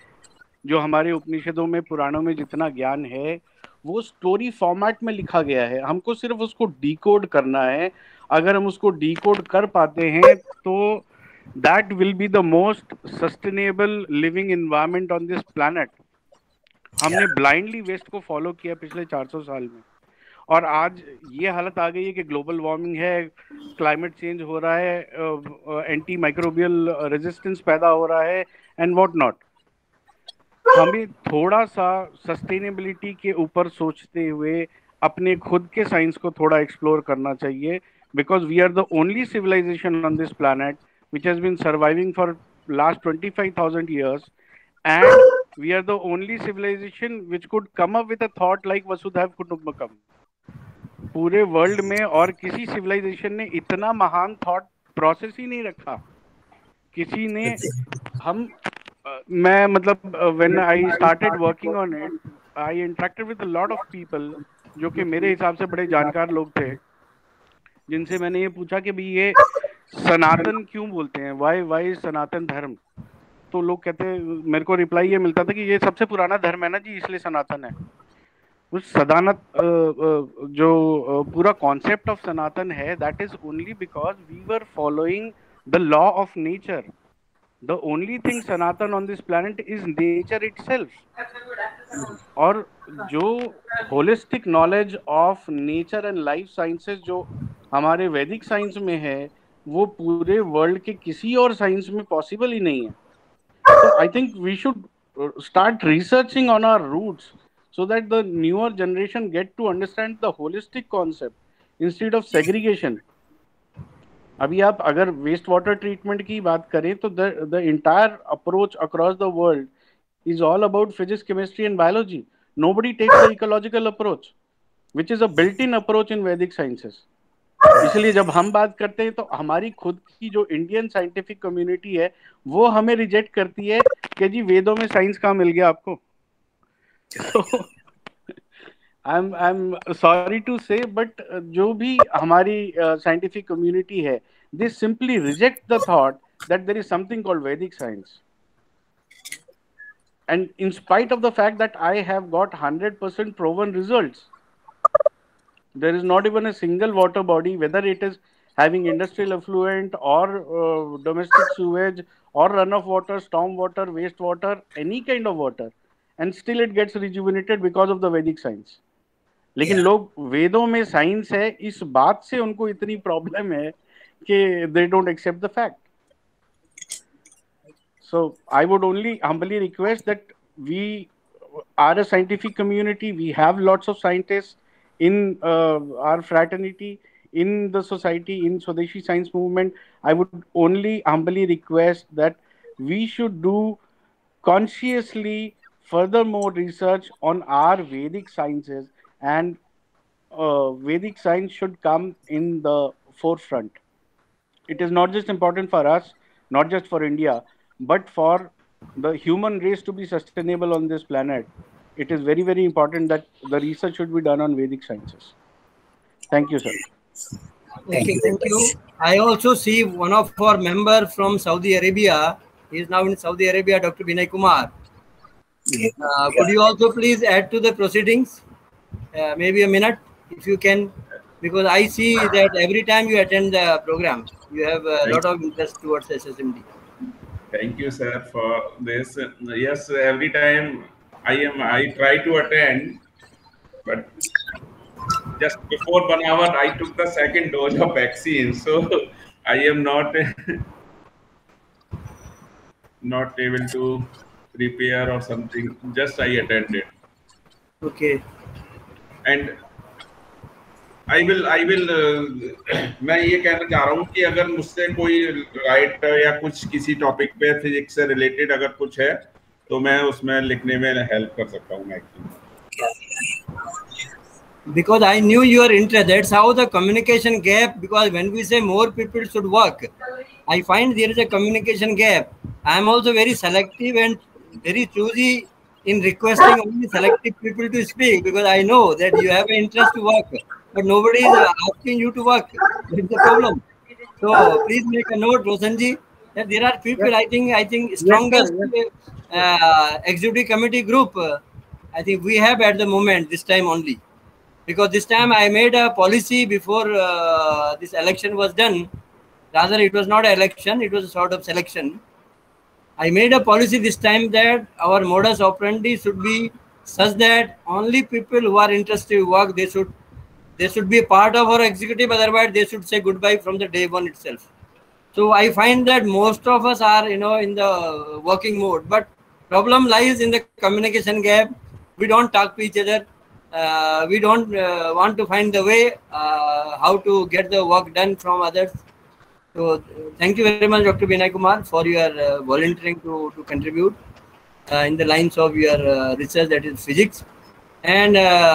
जो हमारे उपनिषदों में, पुराणों में जितना ज्ञान है, वो स्टोरी फॉर्मेट में लिखा गया है. हमको सिर्फ उसको डिकोड करना है. अगर हम उसको डिकोड कर पाते हैं तो that will be the most sustainable living environment on this planet. हमने ब्लाइंडली वेस्ट को फॉलो किया पिछले 400 साल में, और आज ये हालत आ गई है कि ग्लोबल वार्मिंग है, क्लाइमेट चेंज हो रहा है, एंटी माइक्रोबियल रेजिस्टेंस पैदा हो रहा है, एंड व्हाट नॉट. हमें थोड़ा सा सस्टेनेबिलिटी के ऊपर सोचते हुए अपने खुद के साइंस को थोड़ा एक्सप्लोर करना चाहिए, because we are the only civilization on this planet which has been surviving for last 25,000 years, and we are the only civilization which could come up with a thought like Vasudhaiv Kutumbakam. पूरे world में और किसी civilisation ने इतना महान thought process ही नहीं रखा. किसी ने मैं मतलब when I started working on it, I interacted with a lot of people जो कि मेरे हिसाब से बड़े जानकार लोग थे, जिनसे मैंने ये पूछा कि भाई ये सनातन क्यों बोलते हैं, वाई सनातन धर्म. तो लोग कहते, मेरे को रिप्लाई ये मिलता था कि ये सबसे पुराना धर्म है ना जी, इसलिए सनातन है. उस सदानत जो पूरा कॉन्सेप्ट ऑफ सनातन है, that is only because we were following the law of nature. The only thing Sanatan on this planet is nature itself. और जो holistic knowledge of nature and life sciences जो हमारे वैदिक साइंस में है, वो पूरे वर्ल्ड के किसी और साइंस में पॉसिबल ही नहीं है. So I think we should start researching on our roots so that the newer generation get to understand the holistic concept instead of segregation. अभी आप अगर वेस्ट वाटर ट्रीटमेंट की बात करें तो the entire approach across the world is all about physics, chemistry and biology. Nobody takes the ecological approach which is a built in approach in Vedic sciences. इसलिए जब हम बात करते हैं तो हमारी खुद की जो इंडियन साइंटिफिक कम्युनिटी है वो हमें रिजेक्ट करती है कि जी वेदों में साइंस कहाँ मिल गया आपको. I'm sorry to say, but जो भी हमारी scientific community है, they simply reject the thought that there is something called Vedic science. And in spite of the fact that I have got 100% proven results, there is not even a single water body, whether it is having industrial effluent or domestic sewage or runoff water, storm water, waste water, any kind of water, and still it gets rejuvenated because of the Vedic science. लेकिन लोग वेदों में science है इस बात से उनको इतनी प्रॉब्लम है कि they don't accept the fact. So I would only humbly request that we are a scientific community. We have lots of scientists in our fraternity, in the society, in Swadeshi Science Movement. I would only humbly request that we should do consciously furthermore research on our Vedic sciences, and Vedic science should come in the forefront. It is not just important for us, not just for India, but for the human race to be sustainable on this planet. It is very, very important that the research should be done on Vedic sciences. Thank you, sir. Okay, thank you. I also see one of our member from Saudi Arabia. He is now in Saudi Arabia, Dr. Vinay Kumar. Could you also please add to the proceedings? Maybe a minute, if you can, because I see that every time you attend the program, you have a lot of interest towards SSMD. Thank you, sir, for this. Yes, every time I try to attend, but just before 1 hour I took the second dose of vaccine, so I am not able to prepare or something. Just I attended. Okay. And I will मैं ये कहना चाह रहा हूँ कि अगर मुझसे कोई राइट या कुछ किसी टॉपिक पे फिजिक्स से रिलेटेड अगर कुछ है तो मैं उसमें लिखने में हेल्प कर सकता हूँ maximum. Because I knew your interest, that's how the communication gap, because when we say more people should work, I find there is a communication gap. I am also very selective and very choosy in requesting only selective people to speak, because I know that you have an interest to work, but nobody is asking you to work. That's the problem. So please make a note, Roshanji, that there are people, I think strongest executive committee group, I think we have at the moment, this time only. Because this time I made a policy before this election was done. Rather, it was not an election, it was a sort of selection. I made a policy this time that our modus operandi should be such that only people who are interested in work, they should be a part of our executive, otherwise they should say goodbye from the day one itself. So I find that most of us are, in the working mode, but problem lies in the communication gap. We don't talk to each other. We don't want to find the way how to get the work done from others. So thank you very much, Dr. Vinay Kumar, for your volunteering to contribute in the lines of your research, that is physics. And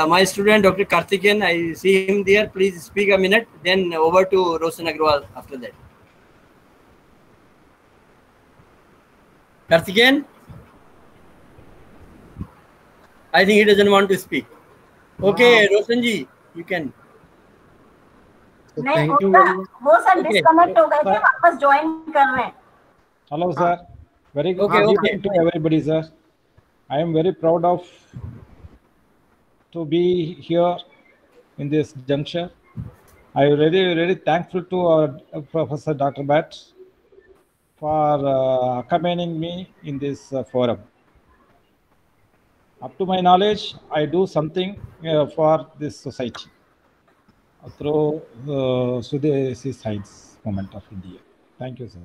my student, Dr. Karthikeyan, I see him there. Please speak a minute. Then over to Roshan Agrawal after that. Karthikeyan? I think he doesn't want to speak. Okay, Roshanji, you can. नहीं वो sir disconnect हो गए थे, वापस join कर रहे हैं. Hello sir, very good evening to everybody sir. I am very proud of to be here in this juncture. I am really thankful to Professor Dr. Bhatt for accompanying me in this forum. Up to my knowledge, I do something for this society through Sudesi Science Movement of India. Thank you, sir.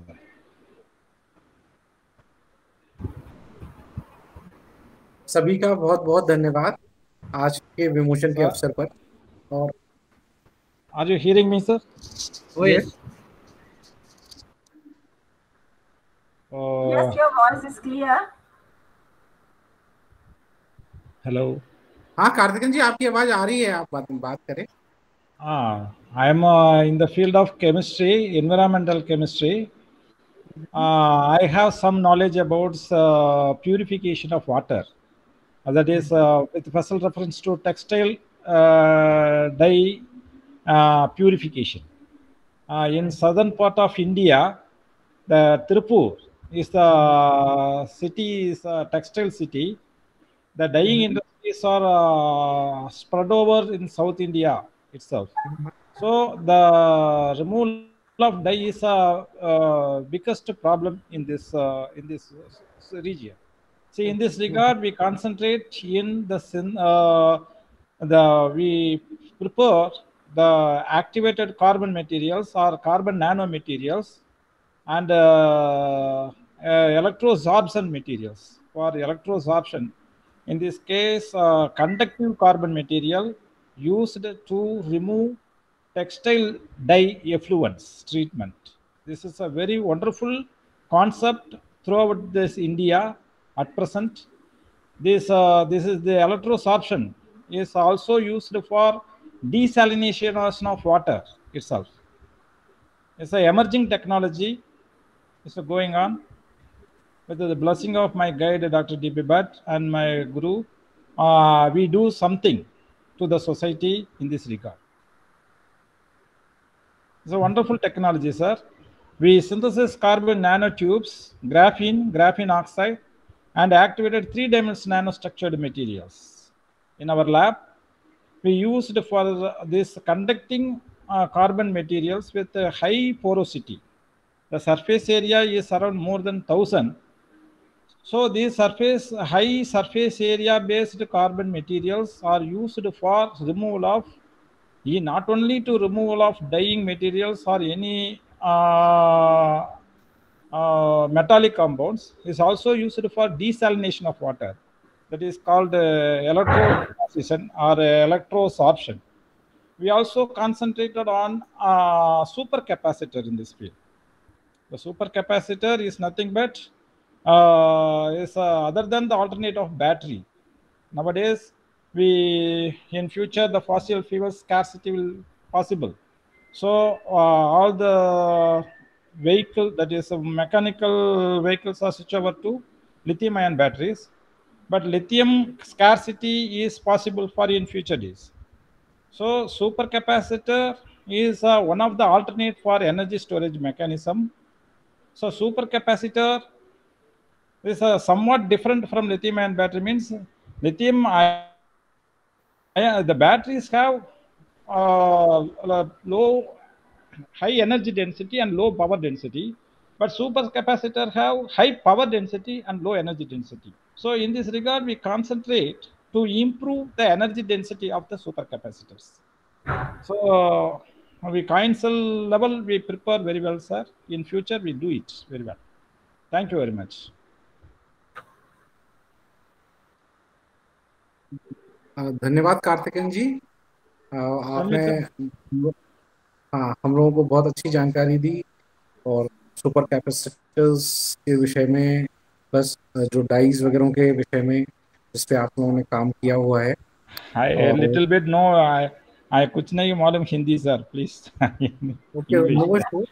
सभी का बहुत बहुत धन्यवाद आज के विमोचन के अवसर पर। और Are you hearing me, sir? Oh, yes. Yes, your voice is clear. Hello. हाँ कार्तिकेन जी, आपकी आवाज आ रही है, आप बात करें। I am in the field of chemistry, environmental chemistry. I have some knowledge about purification of water. That is with special reference to textile dye purification. In southern part of India, the Tirupur is the city, is a textile city. The dyeing industries are spread over in South India itself. So the removal of dye is a biggest problem in this region. See, in this regard, we concentrate in we prepare the activated carbon materials or carbon nanomaterials and electroabsorption materials for electroabsorption. In this case, conductive carbon material used to remove textile dye effluents treatment. This is a very wonderful concept throughout this India at present. This is the electroabsorption is also used for desalination of water itself. It's an emerging technology. It's going on. With the blessing of my guide, Dr. D.P. Bhatt, and my guru, we do something to the society in this regard. It's a wonderful technology, sir. We synthesize carbon nanotubes, graphene oxide, and activated 3-dimensional nanostructured materials. In our lab, we used for this conducting carbon materials with a high porosity. The surface area is around more than 1,000. So these high surface area based carbon materials are used for removal of, not only to removal of dyeing materials or any metallic compounds, is also used for desalination of water. That is called electrodeposition or electroabsorption. We also concentrated on supercapacitor in this field. The supercapacitor is nothing but is other than the alternate of battery. Nowadays, in future the fossil fuel scarcity will possible. So all the vehicle, that is mechanical vehicles, are switched over to lithium-ion batteries. But lithium scarcity is possible for in future days. So supercapacitor is one of the alternate for energy storage mechanism. So supercapacitor is somewhat different from lithium-ion battery. Means lithium, the batteries have high energy density and low power density, but supercapacitor have high power density and low energy density. So in this regard, we concentrate to improve the energy density of the supercapacitors. So we council level, we prepare very well, sir. In future, we do it very well. Thank you very much. धन्यवाद कार्तिकेन जी, आपने हम लोगों को बहुत अच्छी जानकारी दी और super capacitors के विषय में, प्लस जो डाइज वगैरह के विषय में जिस पे आप लोगों ने काम किया हुआ है। लिटिल बिट नो, I कुछ नहीं मालूम Hindi sir, please. Okay, no issue.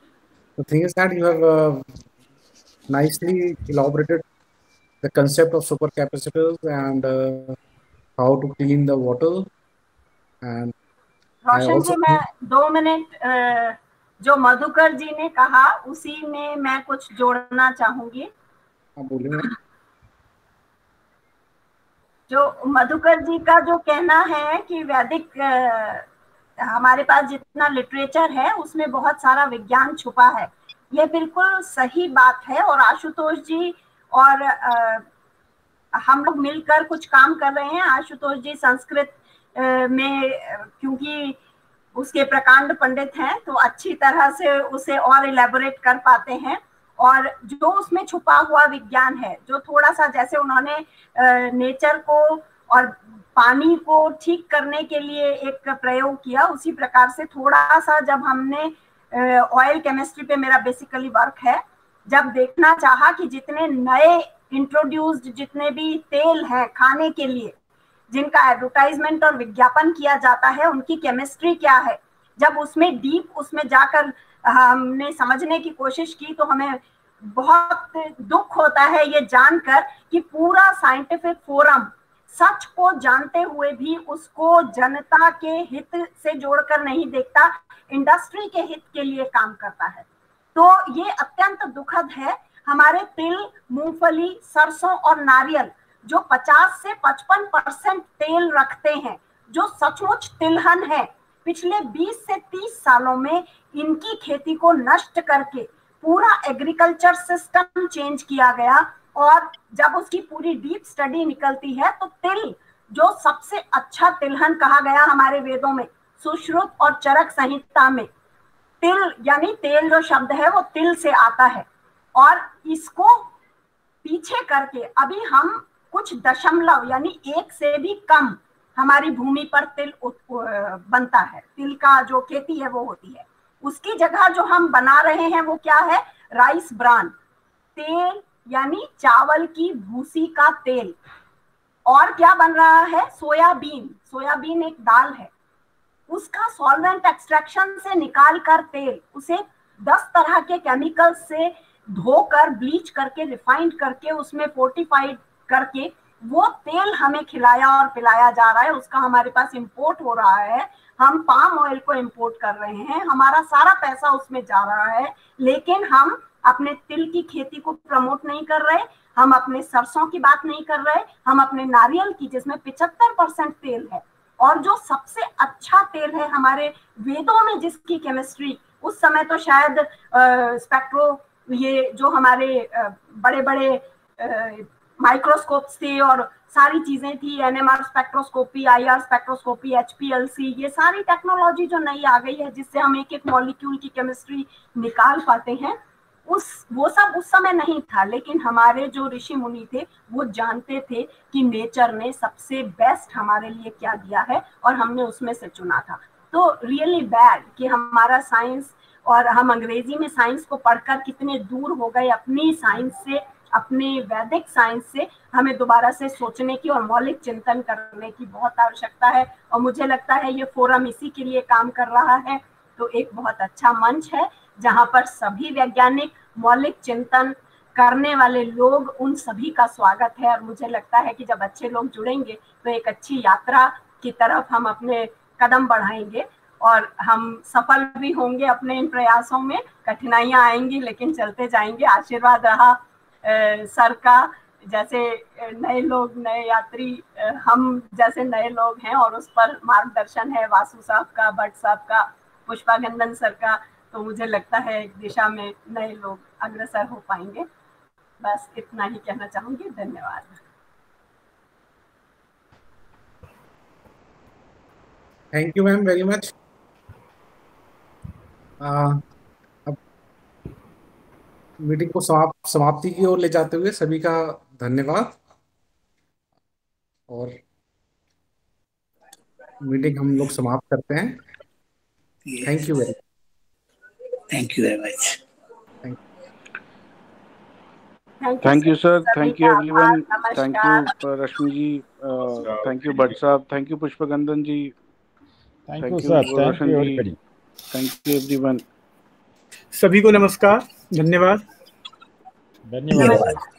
The thing is that you have nicely elaborated the concept of supercapacitors and how to clean the water. And रोशन जी, मैं 2 मिनट जो मधुकर जी ने कहा उसी में मैं कुछ जोड़ना चाहूंगी। बोलिए। जो मधुकर जी का जो कहना है कि वैदिक हमारे पास जितना लिटरेचर है उसमें बहुत सारा विज्ञान छुपा है, ये बिल्कुल सही बात है। और आशुतोष जी और हम लोग मिलकर कुछ काम कर रहे हैं। आशुतोष जी संस्कृत में क्योंकि उसके प्रकांड पंडित हैं तो अच्छी तरह से उसे और इलेबोरेट कर पाते हैं। और जो उसमें छुपा हुआ विज्ञान है, जो थोड़ा सा जैसे उन्होंने नेचर को और पानी को ठीक करने के लिए एक प्रयोग किया, उसी प्रकार से थोड़ा सा जब हमने ऑयल केमिस्ट्री पे मेरा बेसिकली वर्क है, जब देखना चाहा कि जितने नए इंट्रोड्यूस्ड जितने भी तेल हैं खाने के लिए, जिनका एडवर्टाइजमेंट और विज्ञापन किया जाता है, उनकी केमिस्ट्री क्या है, जब उसमें डीप उसमें जाकर हमने समझने की कोशिश की तो हमें बहुत दुख होता है ये जानकर कि पूरा साइंटिफिक फोरम सच को जानते हुए भी उसको जनता के हित से जोड़कर नहीं देखता, इंडस्ट्री के हित के लिए काम करता है। तो ये अत्यंत दुखद है। हमारे तिल, मूंगफली, सरसों और नारियल जो 50 से 55% तेल रखते हैं, जो सचमुच तिलहन है, पिछले 20 से 30 सालों में इनकी खेती को नष्ट करके पूरा एग्रीकल्चर सिस्टम चेंज किया गया। और जब उसकी पूरी डीप स्टडी निकलती है तो तिल जो सबसे अच्छा तिलहन कहा गया हमारे वेदों में, सुश्रुत और चरक संहिता में, तिल यानी तेल जो शब्द है वो तिल से आता है। और इसको पीछे करके अभी हम कुछ दशमलव यानी 1 से भी कम हमारी भूमि पर तिल बनता है, तिल का जो खेती है वो होती है। उसकी जगह जो हम बना रहे हैं वो क्या है, राइस ब्रान, तेल यानी चावल की भूसी का तेल। और क्या बन रहा है, सोयाबीन, सोयाबीन एक दाल है, उसका सॉल्वेंट एक्सट्रैक्शन से निकाल कर तेल, उसे 10 तरह के केमिकल से धोकर ब्लीच करके रिफाइंड करके उसमें फोर्टिफाइड करके वो तेल हमें खिलाया और पिलाया जा रहा है। उसका हमारे पास इंपोर्ट हो रहा है, हम पाम ऑयल को इंपोर्ट कर रहे हैं, हमारा सारा पैसा उसमें जा रहा है, लेकिन हम अपने तिल की खेती को प्रमोट नहीं कर रहे, हम अपने सरसों की बात नहीं कर रहे, हम अपने नारियल की जिसमें 75% तेल है। और जो सबसे अच्छा तेल है हमारे वेदों में जिसकी केमिस्ट्री उस समय तो शायद स्पेक्ट्रो ये जो हमारे बड़े बड़े माइक्रोस्कोप्स थे और सारी चीजें थी, NMR spectroscopy, IR spectroscopy, HPLC, ये सारी टेक्नोलॉजी जो नई आ गई है जिससे हम एक एक मॉलिक्यूल की केमिस्ट्री निकाल पाते हैं, वो सब उस समय नहीं था। लेकिन हमारे जो ऋषि मुनि थे वो जानते थे कि नेचर ने सबसे बेस्ट हमारे लिए क्या दिया है और हमने उसमें से चुना था। तो रियली बैड कि हमारा साइंस और हम अंग्रेजी में साइंस को पढ़कर कितने दूर हो गए अपनी साइंस से, अपने वैदिक साइंस से। हमें दोबारा से सोचने की और मौलिक चिंतन करने की बहुत आवश्यकता है और मुझे लगता है ये फोरम इसी के लिए काम कर रहा है। तो एक बहुत अच्छा मंच है जहां पर सभी वैज्ञानिक मौलिक चिंतन करने वाले लोग, उन सभी का स्वागत है। और मुझे लगता है कि जब अच्छे लोग जुड़ेंगे तो एक अच्छी यात्रा की तरफ हम अपने कदम बढ़ाएंगे और हम सफल भी होंगे अपने इन प्रयासों में। कठिनाइयां आएंगी लेकिन चलते जाएंगे। आशीर्वाद रहा सर का, जैसे नए लोग, नए यात्री, हम जैसे नए लोग हैं और उस पर मार्गदर्शन है वासु साहब का, भट्ट साहब का, पुष्पागंदन सर का, तो मुझे लगता है एक दिशा में नए लोग अग्रसर हो पाएंगे। बस इतना ही कहना चाहूंगी। धन्यवाद। Thank you ma'am very much. अब मीटिंग को समाप्ति की ओर ले जाते हुए सभी का धन्यवाद और मीटिंग हम लोग समाप्त करते हैं। Thank you very much. Thank you, sir. Thank you, everyone. Thank you, Rashmi ji. Thank you, Bhatt Sahab. Thank you, Pushpagandan ji. Thank you, sir. Thank you, everybody. Thank you, everyone. सभी को नमस्कार, धन्यवाद। धन्यवाद।